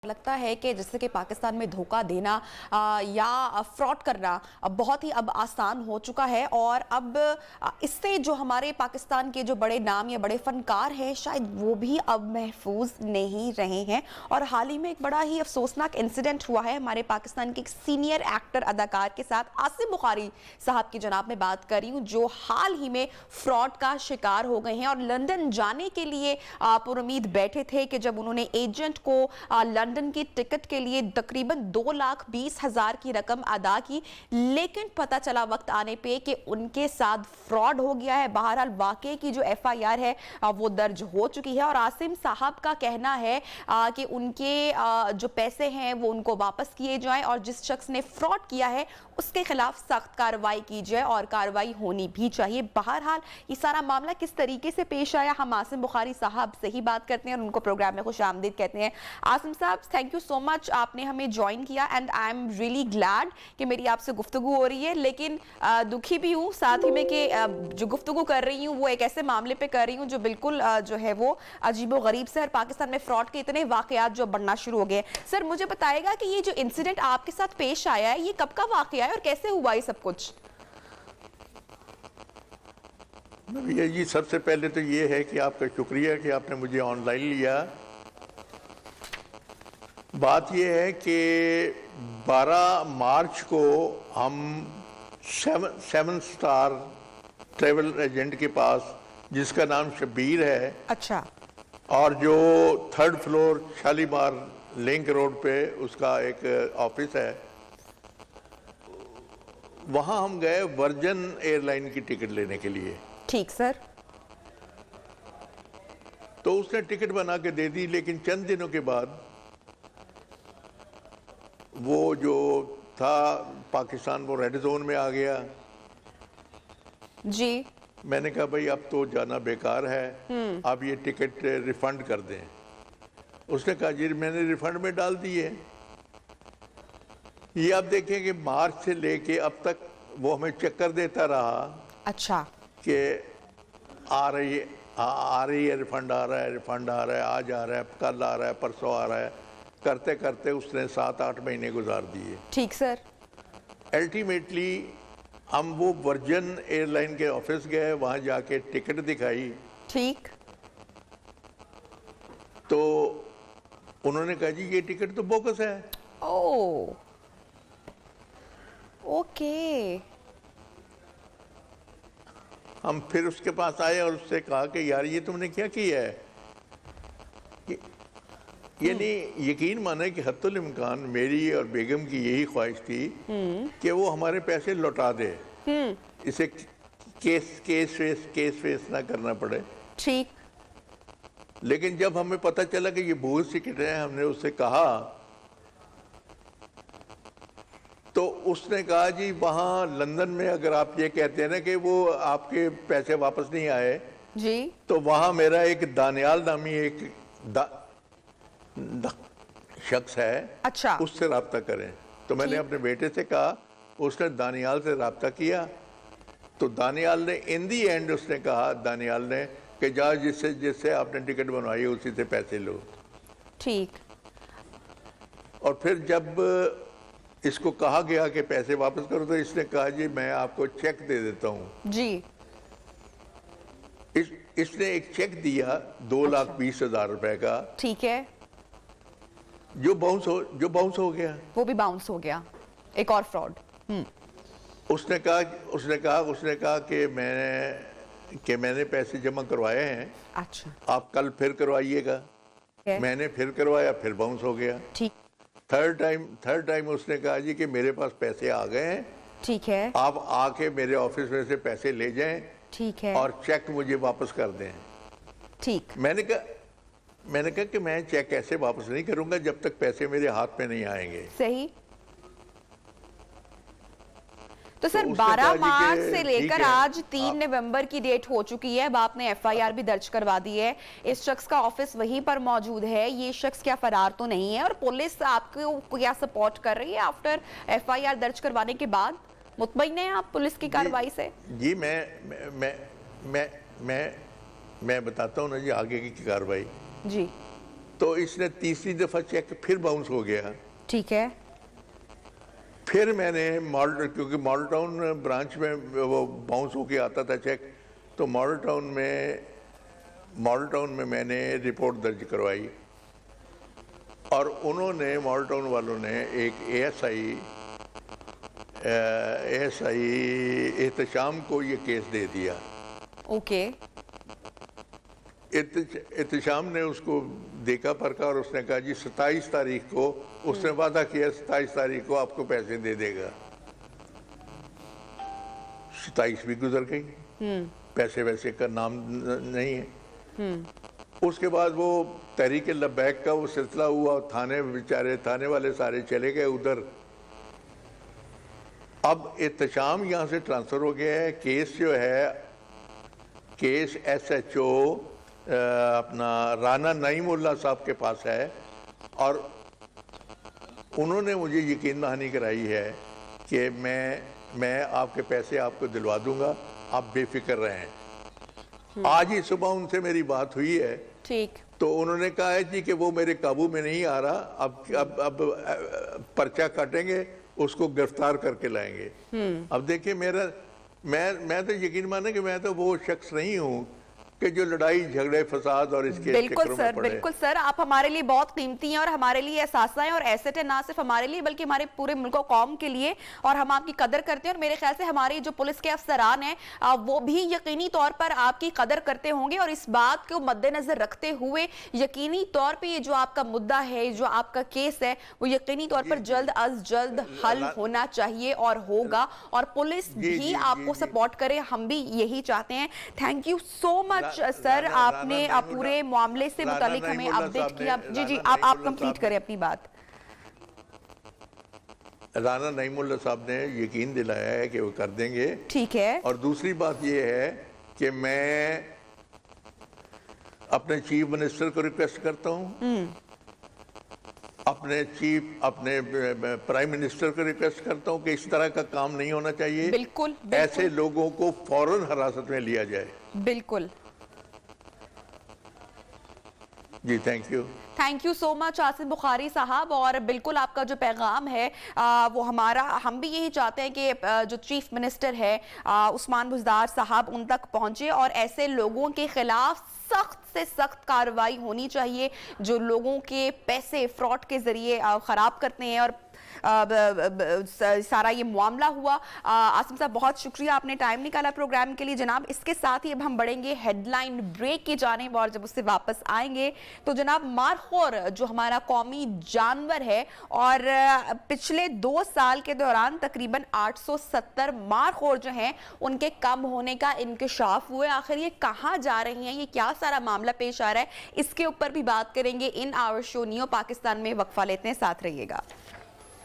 लगता है कि जैसे कि पाकिस्तान में धोखा देना या फ्रॉड करना बहुत ही अब आसान हो चुका है और अब इससे जो हमारे पाकिस्तान के जो बड़े नाम या बड़े फनकार हैं शायद वो भी अब महफूज नहीं रहे हैं। और हाल ही में एक बड़ा ही अफसोसनाक इंसिडेंट हुआ है हमारे पाकिस्तान के एक सीनियर एक्टर अदाकार के साथ, आसिम बुखारी साहब की जनाब में बात कर रही हूँ, जो हाल ही में फ्रॉड का शिकार हो गए हैं और लंदन जाने के लिए पुरुमीद बैठे थे कि जब उन्होंने एजेंट को लंदन की टिकट के लिए तकरीबन 2,20,000 की रकम अदा की, लेकिन पता चला वक्त आने पे कि उनके साथ फ्रॉड हो गया है। बहरहाल वाकई की जो एफआईआर है वो दर्ज हो चुकी है और आसिम साहब का कहना है कि उनके जो पैसे हैं वो उनको वापस किए जाएं और जिस शख्स ने फ्रॉड किया है उसके खिलाफ सख्त कार्रवाई की जाए और कार्रवाई होनी भी चाहिए। बहरहाल ये सारा मामला किस तरीके से पेश आया, हम आसिम बुखारी साहब से ही बात करते हैं और उनको प्रोग्राम में खुशामदीद कहते हैं। आसिम साहब, थैंक यू सो मच, आपने हमें ज्वाइन किया and I am really glad कि मेरी आपसे गुफ्तगू हो रही है, लेकिन दुखी भी हूँ साथ ही में कि जो गुफ्तगू कर रही हूँ वो एक ऐसे मामले पे कर रही हूँ जो बिल्कुल जो है वो अजीबो गरीब से, और पाकिस्तान में फ्रॉड के इतने वाकयात जो बढ़ना शुरू हो गए। सर मुझे बताएगा कि ये जो इंसिडेंट आपके साथ पेश आया है ये कब का वाकया है और कैसे हुआ ये सब कुछ? भैया जी, सबसे पहले तो ये है कि आपका शुक्रिया कि आपने मुझे ऑनलाइन लिया। बात यह है कि 12 मार्च को हम 7 स्टार ट्रैवल एजेंट के पास, जिसका नाम शब्बीर है, अच्छा, और जो 3rd floor Shalimar link road पे उसका एक ऑफिस है, वहां हम गए वर्जन एयरलाइन की टिकट लेने के लिए। ठीक सर। तो उसने टिकट बना के दे दी, लेकिन चंद दिनों के बाद वो जो था पाकिस्तान वो रेड जोन में आ गया जी। मैंने कहा भाई अब तो जाना बेकार है, अब ये टिकट रिफंड कर दें। उसने कहा जी मैंने रिफंड में डाल दिए। ये आप देखें कि मार्च से लेके अब तक वो हमें चक्कर देता रहा। अच्छा, कि आ रही है, रिफंड आ रहा है, रिफंड आ रहा है, आज आ रहा है, कल आ रहा है, परसों आ रहा है, करते करते उसने 7-8 महीने गुजार दिए। ठीक सर। अल्टीमेटली हम वो वर्जन एयरलाइन के ऑफिस गए, वहां जाके टिकट दिखाई। ठीक। तो उन्होंने कहा जी ये टिकट तो बोगस है। ओह, ओके। हम फिर उसके पास आए और उससे कहा कि यार ये तुमने क्या किया है? यानी यकीन माने कि हत्तुल इम्कान मेरी और बेगम की यही ख्वाहिश थी कि वो हमारे पैसे लौटा दे, इसे केस फेस ना करना पड़े। ठीक। लेकिन जब हमें पता चला कि ये बोगस टिकट है, हमने उससे कहा, तो उसने कहा जी वहाँ लंदन में अगर आप ये कहते हैं ना कि वो आपके पैसे वापस नहीं आए जी, तो वहाँ मेरा एक दानियाल नामी एक शख्स है, अच्छा, उससे रब्ता करें। तो मैंने अपने बेटे से कहा, उसने दानियाल से रब्ता किया। तो दानियाल ने इन दी एंड उसने कहा, दानियाल ने, कि जा जिससे आपने टिकट बनवाई उसी से पैसे लो। ठीक। और फिर जब इसको कहा गया कि पैसे वापस करो, तो इसने कहा जी मैं आपको चेक दे देता हूँ जी। इसने एक चेक दिया 2,20,000 रुपए का। ठीक है। जो बाउंस हो गया। वो भी बाउंस हो गया, एक और फ्रॉड। उसने कहा कि मैंने पैसे जमा करवाए हैं, अच्छा, आप कल फिर करवाइएगा। मैंने फिर करवाया, फिर बाउंस हो गया। ठीक। थर्ड टाइम उसने कहा जी कि मेरे पास पैसे आ गए हैं, ठीक है। आप आके मेरे ऑफिस में से पैसे ले जाएं, ठीक है। और चेक मुझे वापस कर दें। ठीक। मैंने कहा कि मैं चेक कैसे वापस नहीं करूंगा जब तक पैसे मेरे हाथ में नहीं आएंगे। सही। तो सर 12 मार्च से लेकर आज 3 नवंबर की डेट हो चुकी है। अब आपने एफआईआर भी दर्ज करवा दी है। इस शख्स का ऑफिस वहीं पर मौजूद है। ये शख्स क्या फरार तो नहीं है? और पुलिस आपको क्या सपोर्ट कर रही है आफ्टर एफआईआर दर्ज करवाने के बाद? मुतमईन हैं आप पुलिस की कार्रवाई से? जी मैं बताता हूँ ना जी आगे की कार्रवाई। जी। तो इसने तीसरी दफ़ा चेक फिर बाउंस हो गया। ठीक है। फिर मैंने मॉडल, क्योंकि मॉडल टाउन ब्रांच में वो बाउंस होके आता था चेक, तो मॉडल टाउन में मैंने रिपोर्ट दर्ज करवाई और उन्होंने, मॉडल टाउन वालों ने एक एएसआई एहतशाम को ये केस दे दिया। ओके। एहतशाम ने उसको देखा परखा और उसने कहा जी 27 तारीख को, उसने वादा किया 27 तारीख को आपको पैसे दे देगा। 27 भी गुजर गई, पैसे वैसे का नाम नहीं है। उसके बाद वो तहरीक लब्बैक का वो सिलसिला हुआ, थाने वाले सारे चले गए उधर। अब एहतशाम यहाँ से ट्रांसफर हो गया है। केस जो है, केस SHO अपना राना नईमुल्लाह साहब के पास है और उन्होंने मुझे यकीन दहानी कराई है कि मैं आपके पैसे आपको दिलवा दूंगा, आप बेफिक्र रहें। आज ही सुबह उनसे मेरी बात हुई है। ठीक। तो उन्होंने कहा है जी कि वो मेरे काबू में नहीं आ रहा, अब पर्चा काटेंगे, उसको गिरफ्तार करके लाएंगे। अब देखिए मैं तो यकीन माने कि मैं तो वो शख्स नहीं हूँ कि जो लड़ाई झगड़े फसाद और इसके बिल्कुल सर, बिल्कुल सर, आप हमारे लिए बहुत कीमती हैं और हमारे लिए एहसास है और एसेट है, ना सिर्फ हमारे लिए बल्कि हमारे पूरे मुल्क और कौम के लिए, और हम आपकी कदर करते हैं। और मेरे ख्याल से हमारे जो पुलिस के अफसरान हैं वो भी यकीनी तौर पर आपकी कदर करते होंगे। और इस बात को मद्देनजर रखते हुए यकीनी तौर पर ये जो आपका मुद्दा है, जो आपका केस है, वो यकीनी तौर पर जल्द अज जल्द हल होना चाहिए और होगा, और पुलिस भी आपको सपोर्ट करे, हम भी यही चाहते हैं। Thank you so much sir, आपने पूरे मामले से मुतालिक हमें अपडेट किया। जी, आप कंप्लीट करें अपनी बात। राना नईमुल्लाह साहब ने यकीन दिलाया है कि वो कर देंगे। ठीक है। और दूसरी बात ये है कि मैं अपने चीफ मिनिस्टर को रिक्वेस्ट करता हूँ, अपने प्राइम मिनिस्टर को रिक्वेस्ट करता हूँ कि इस तरह का काम नहीं होना चाहिए। बिल्कुल। ऐसे लोगों को फौरन हिरासत में लिया जाए। बिल्कुल जी, thank you so much Asim Bukhari साहब। और बिल्कुल आपका जो पैगाम है वो हम भी यही चाहते हैं कि जो चीफ मिनिस्टर है उस्मान बुज़दार साहब उन तक पहुंचे और ऐसे लोगों के खिलाफ सख्त से सख्त कार्रवाई होनी चाहिए जो लोगों के पैसे फ्रॉड के जरिए खराब करते हैं। और सारा ये मामला हुआ। आसिम साहब बहुत शुक्रिया, आपने टाइम निकाला प्रोग्राम के लिए जनाब। इसके साथ ही अब हम बढ़ेंगे हेडलाइन ब्रेक की जानिब, और जब उससे वापस आएंगे तो जनाब मारखोर जो हमारा कौमी जानवर है, और पिछले 2 साल के दौरान तकरीबन 870 मारखोर जो हैं उनके कम होने का इंकशाफ हुआ है। आखिर ये कहाँ जा रही हैं, ये क्या सारा मामला पेश आ रहा है, इसके ऊपर भी बात करेंगे in our show Neo Pakistan में। वक्फा लेते हैं, साथ रहिएगा।